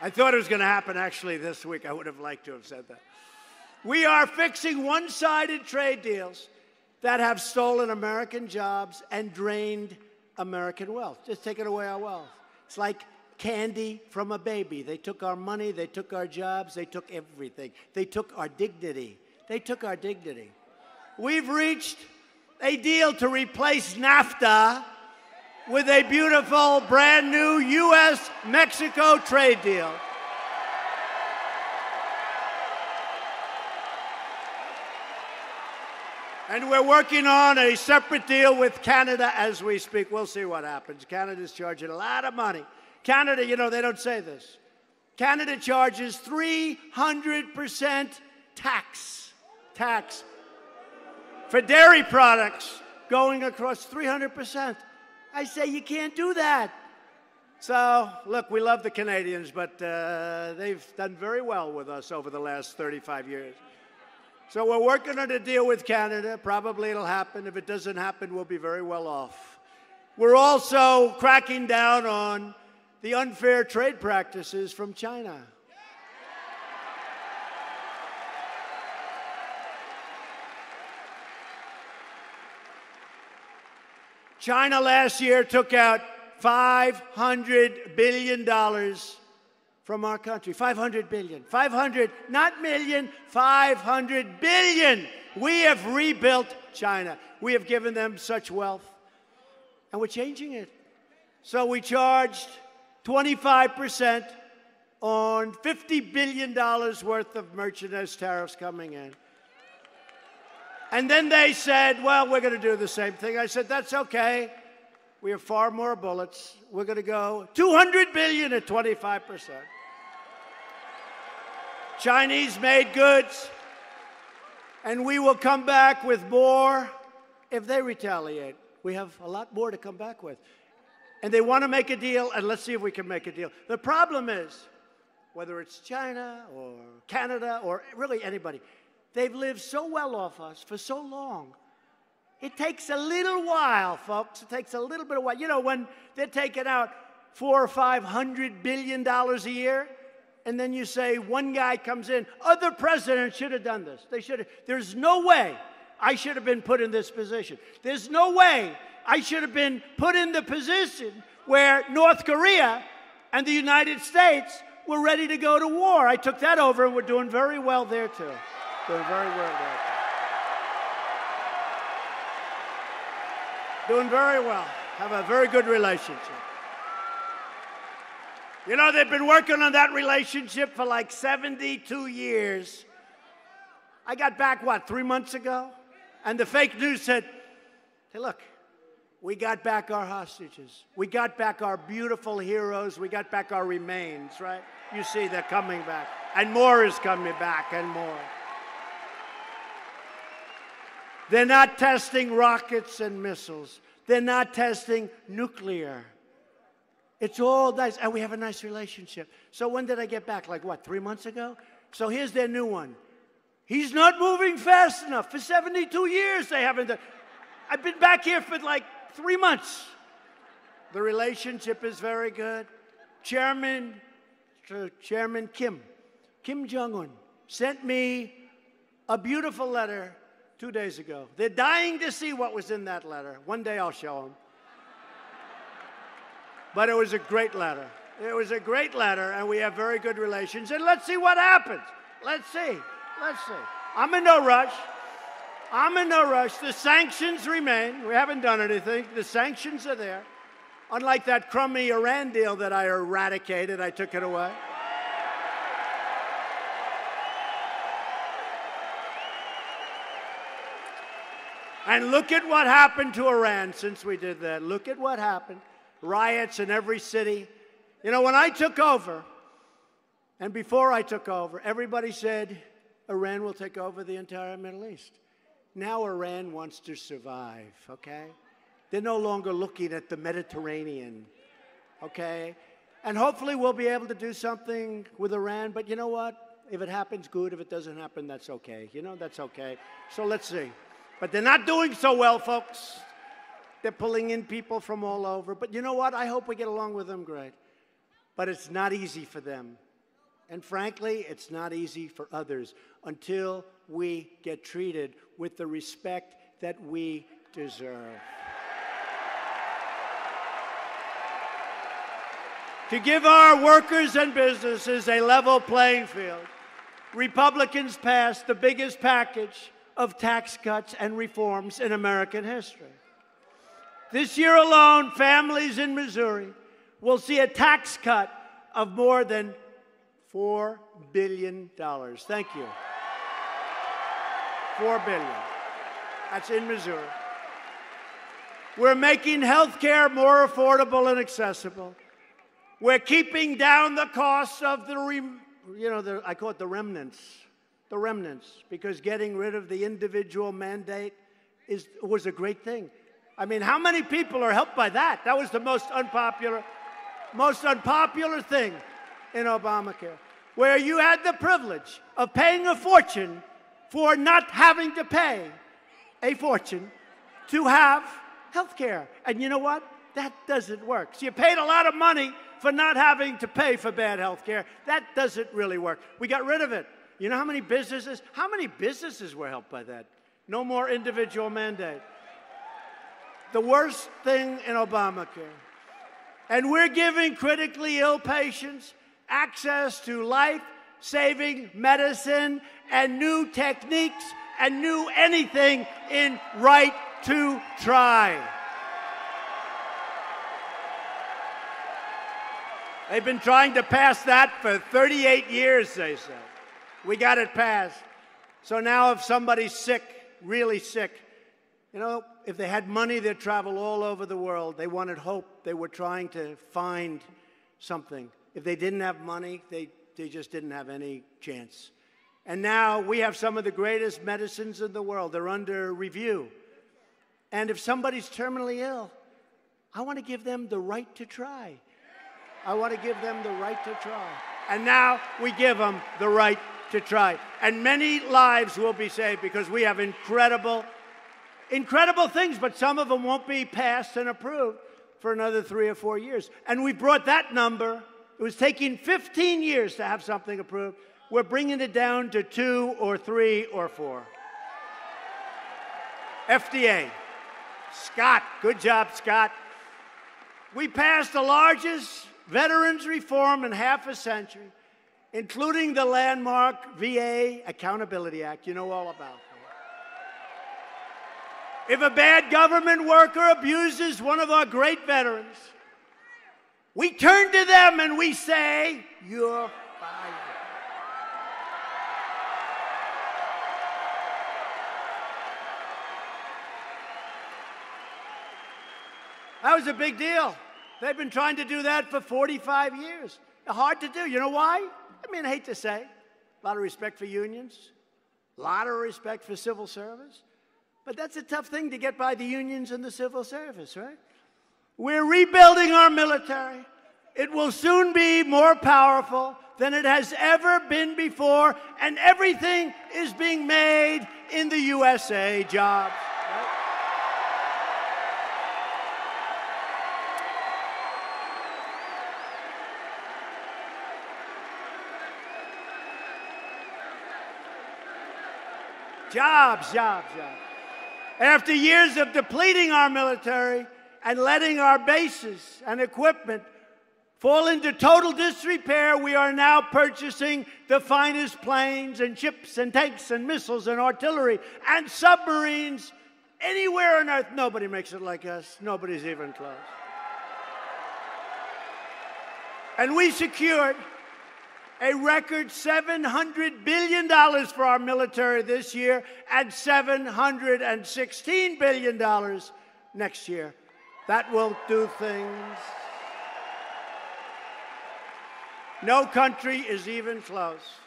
I thought it was going to happen actually this week. I would have liked to have said that. We are fixing one-sided trade deals that have stolen American jobs and drained American wealth, just taken away our wealth. It's like candy from a baby. They took our money, they took our jobs, they took everything. They took our dignity. They took our dignity. We've reached a deal to replace NAFTA with a beautiful, brand new U.S.-Mexico trade deal. And we're working on a separate deal with Canada as we speak. We'll see what happens. Canada's charging a lot of money. Canada, you know, they don't say this. Canada charges 300% tax for dairy products, going across 300%. I say you can't do that. So, look, we love the Canadians, but they've done very well with us over the last 35 years. So we're working on a deal with Canada. Probably it'll happen. If it doesn't happen, we'll be very well off. We're also cracking down on the unfair trade practices from China. China last year took out $500 billion from our country. 500 billion. 500, not million, 500 billion. We have rebuilt China. We have given them such wealth. And we're changing it. So we charged 25% on $50 billion worth of merchandise tariffs coming in. And then they said, well, we're going to do the same thing. I said, that's okay. We have far more bullets. We're going to go $200 billion at 25%. Chinese-made goods. And we will come back with more if they retaliate. We have a lot more to come back with. And they want to make a deal, and let's see if we can make a deal. The problem is, whether it's China or Canada or really anybody, they've lived so well off us for so long. It takes a little while, folks. It takes a little bit of while. You know, when they're taking out $400 or $500 billion a year, and then you say one guy comes in, other presidents should have done this. They should have. There's no way I should have been put in this position. There's no way I should have been put in the position where North Korea and the United States were ready to go to war. I took that over, and we're doing very well there, too. Doing very well there. Doing very well. Have a very good relationship. You know, they've been working on that relationship for like 72 years. I got back, what, 3 months ago? And the fake news said, hey, look, we got back our hostages. We got back our beautiful heroes. We got back our remains, right? You see, they're coming back. And more is coming back, and more. They're not testing rockets and missiles. They're not testing nuclear. It's all nice, and we have a nice relationship. So when did I get back? Like, what, 3 months ago? So here's their new one. He's not moving fast enough. For 72 years, they haven't done. I've been back here for like 3 months. The relationship is very good. Chairman Kim Jong-un, sent me a beautiful letter 2 days ago. They're dying to see what was in that letter. One day I'll show them. But it was a great letter. It was a great letter, and we have very good relations. And let's see what happens. Let's see. Let's see. I'm in no rush. I'm in no rush. The sanctions remain. We haven't done anything. The sanctions are there. Unlike that crummy Iran deal that I eradicated, I took it away. And look at what happened to Iran since we did that. Look at what happened. Riots in every city. You know, when I took over, and before I took over, everybody said Iran will take over the entire Middle East. Now Iran wants to survive, okay? They're no longer looking at the Mediterranean, okay? And hopefully we'll be able to do something with Iran. But you know what? If it happens, good. If it doesn't happen, that's okay. You know, that's okay. So let's see. But they're not doing so well, folks. They're pulling in people from all over. But you know what? I hope we get along with them great. But it's not easy for them. And frankly, it's not easy for others until we get treated with the respect that we deserve. To give our workers and businesses a level playing field, Republicans passed the biggest package of tax cuts and reforms in American history. This year alone, families in Missouri will see a tax cut of more than $4 billion. Thank you. $4 billion. That's in Missouri. We're making health care more affordable and accessible. We're keeping down the costs of I call it the remnants, because getting rid of the individual mandate was a great thing. I mean, how many people are helped by that? That was the most unpopular thing in Obamacare, where you had the privilege of paying a fortune for not having to pay a fortune to have health care. And you know what? That doesn't work. So you paid a lot of money for not having to pay for bad health care. That doesn't really work. We got rid of it. You know how many businesses were helped by that? No more individual mandate. The worst thing in Obamacare. And we're giving critically ill patients access to life-saving medicine and new techniques and new anything in right to try. They've been trying to pass that for 38 years, they say. We got it passed. So now if somebody's sick, really sick, you know, if they had money, they'd travel all over the world. They wanted hope. They were trying to find something. If they didn't have money, they just didn't have any chance. And now we have some of the greatest medicines in the world. They're under review. And if somebody's terminally ill, I want to give them the right to try. I want to give them the right to try. And now we give them the right to try. And many lives will be saved because we have incredible things, but some of them won't be passed and approved for another 3 or 4 years. And we brought that number. It was taking 15 years to have something approved. We're bringing it down to 2 or 3 or 4. FDA. Scott. Good job, Scott. We passed the largest veterans reform in half a century, including the landmark VA Accountability Act. You know all about that. If a bad government worker abuses one of our great veterans, we turn to them and we say, "You're fired." That was a big deal. They've been trying to do that for 45 years. Hard to do. You know why? I mean, I hate to say, a lot of respect for unions, a lot of respect for civil service, but that's a tough thing to get by the unions and the civil service, right? We're rebuilding our military. It will soon be more powerful than it has ever been before, and everything is being made in the USA. Jobs. Jobs, jobs, jobs. After years of depleting our military and letting our bases and equipment fall into total disrepair, we are now purchasing the finest planes and ships and tanks and missiles and artillery and submarines anywhere on Earth. Nobody makes it like us. Nobody's even close. And we secured a record $700 billion for our military this year and $716 billion next year. That will do things. No country is even close.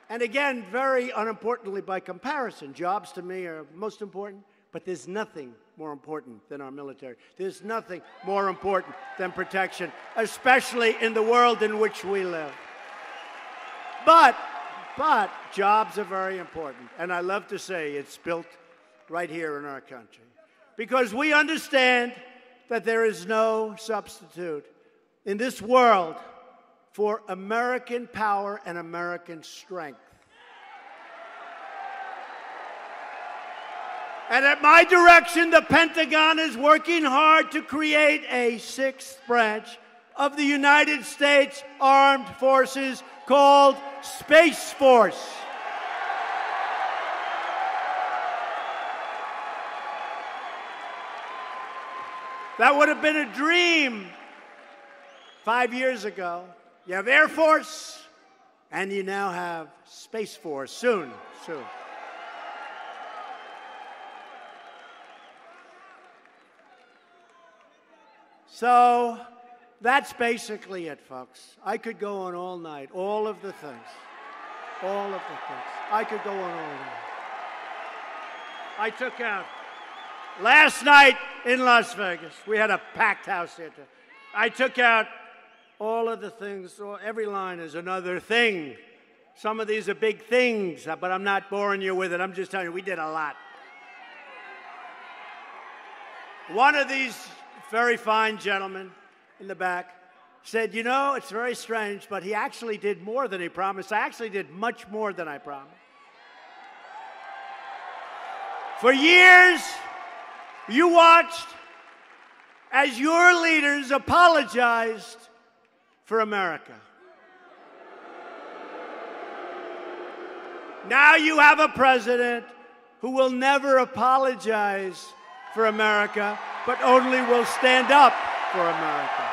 And again, very unimportantly by comparison, jobs to me are most important. But there's nothing more important than our military. There's nothing more important than protection, especially in the world in which we live. But jobs are very important. And I love to say it's built right here in our country. Because we understand that there is no substitute in this world for American power and American strength. And at my direction, the Pentagon is working hard to create a sixth branch of the United States Armed Forces called Space Force. That would have been a dream 5 years ago. You have Air Force, and you now have Space Force soon. So that's basically it, folks. I could go on all night, all of the things. I could go on all night. I took out, last night in Las Vegas, we had a packed house here. I took out all of the things. Every line is another thing. Some of these are big things, but I'm not boring you with it. I'm just telling you, we did a lot. One of these very fine gentlemen in the back said, you know, it's very strange, but he actually did more than he promised. I actually did much more than I promised. For years, you watched as your leaders apologized for America. Now you have a president who will never apologize for America, but only will stand up for America.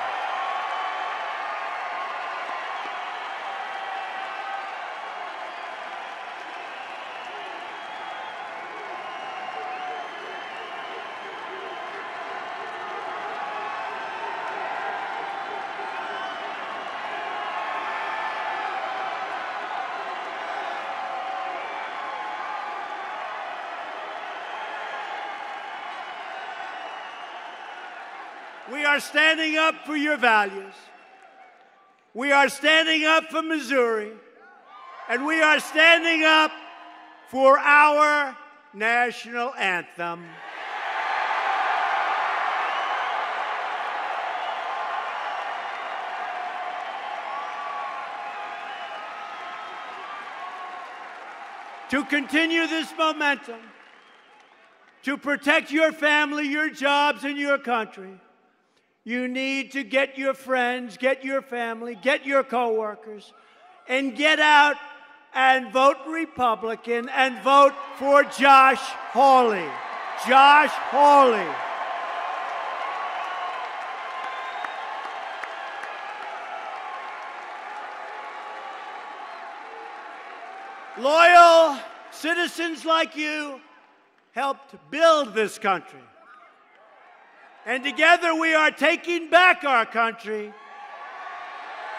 We are standing up for your values. We are standing up for Missouri. And we are standing up for our national anthem. To continue this momentum, to protect your family, your jobs, and your country, you need to get your friends, get your family, get your coworkers, and get out and vote Republican and vote for Josh Hawley. Josh Hawley. Loyal citizens like you helped build this country. And together we are taking back our country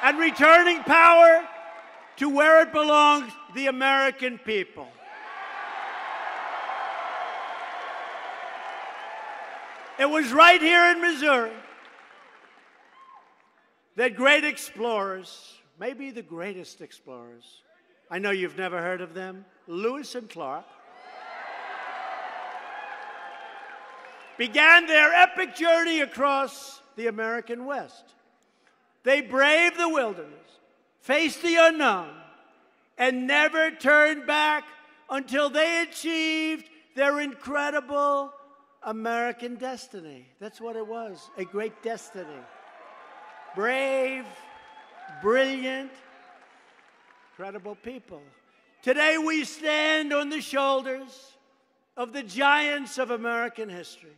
and returning power to where it belongs, the American people. It was right here in Missouri that great explorers, maybe the greatest explorers, I know you've never heard of them, Lewis and Clark, began their epic journey across the American West. They braved the wilderness, faced the unknown, and never turned back until they achieved their incredible American destiny. That's what it was, a great destiny. Brave, brilliant, incredible people. Today we stand on the shoulders of the giants of American history.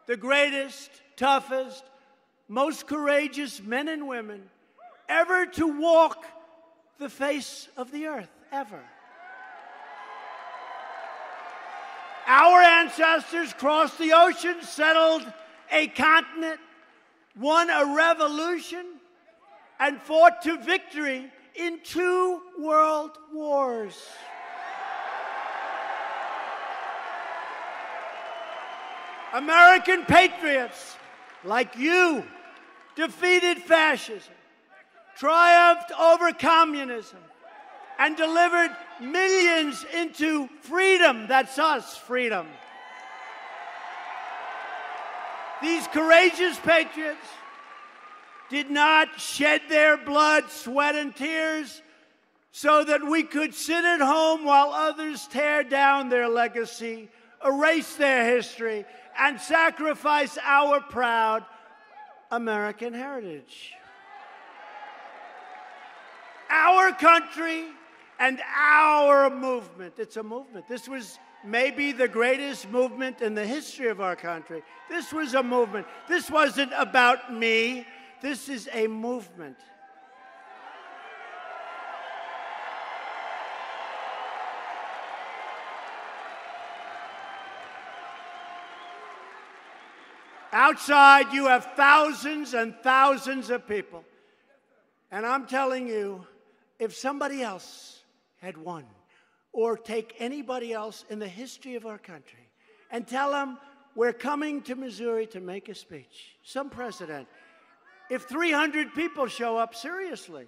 The greatest, toughest, most courageous men and women ever to walk the face of the earth, ever. Our ancestors crossed the ocean, settled a continent, won a revolution, and fought to victory in 2 world wars. American patriots like you defeated fascism, triumphed over communism, and delivered millions into freedom. That's us, freedom. These courageous patriots did not shed their blood, sweat, and tears so that we could sit at home while others tear down their legacy, erase their history, and sacrifice our proud American heritage. Our country and our movement. It's a movement. This was maybe the greatest movement in the history of our country. This was a movement. This wasn't about me. This is a movement. Outside, you have thousands and thousands of people. And I'm telling you, if somebody else had won, or take anybody else in the history of our country and tell them we're coming to Missouri to make a speech, some president, if 300 people show up, seriously,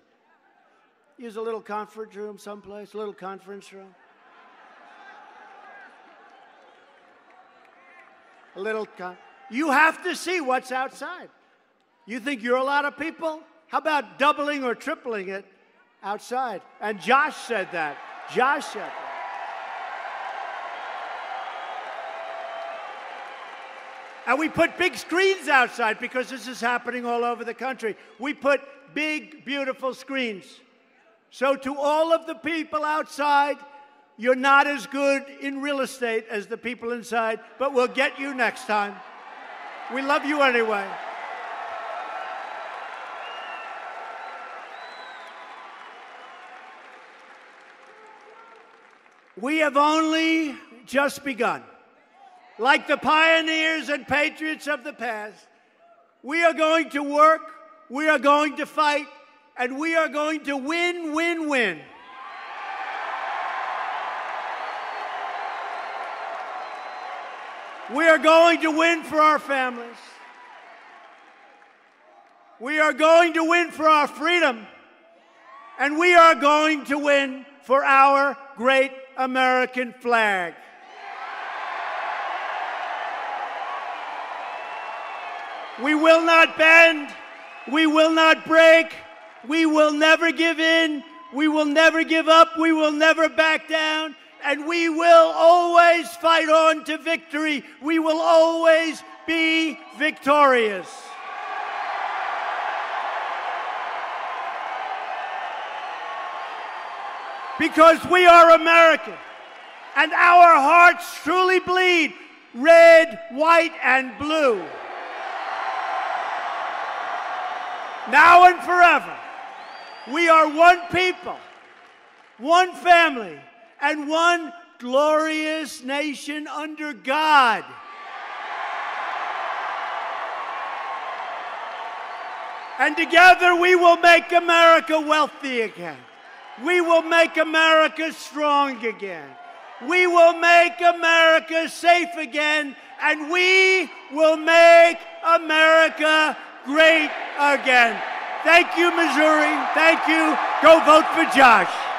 use a little conference room someplace, a little conference room. You have to see what's outside. You think you're a lot of people? How about doubling or tripling it outside? And Josh said that. Josh said that. And we put big screens outside because this is happening all over the country. We put big, beautiful screens. So to all of the people outside, you're not as good in real estate as the people inside, but we'll get you next time. We love you anyway. We have only just begun. Like the pioneers and patriots of the past, we are going to work, we are going to fight, and we are going to win, win, win. We are going to win for our families. We are going to win for our freedom. And we are going to win for our great American flag. We will not bend. We will not break. We will never give in. We will never give up. We will never back down. And we will always fight on to victory. We will always be victorious. Because we are American, and our hearts truly bleed red, white, and blue. Now and forever, we are one people, one family, and one glorious nation under God. And together we will make America wealthy again. We will make America strong again. We will make America safe again. And we will make America great again. Thank you, Missouri. Thank you. Go vote for Josh.